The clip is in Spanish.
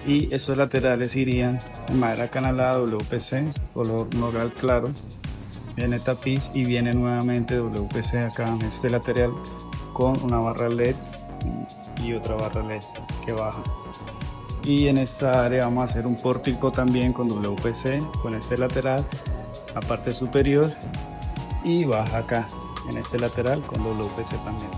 Y estos laterales irían en madera acanalada WPC, color nogal claro. Viene tapiz y viene nuevamente WPC acá en este lateral con una barra LED y otra barra LED que baja. Y en esta área vamos a hacer un pórtico también con WPC, con este lateral, la parte superior, y baja acá en este lateral con WPC también.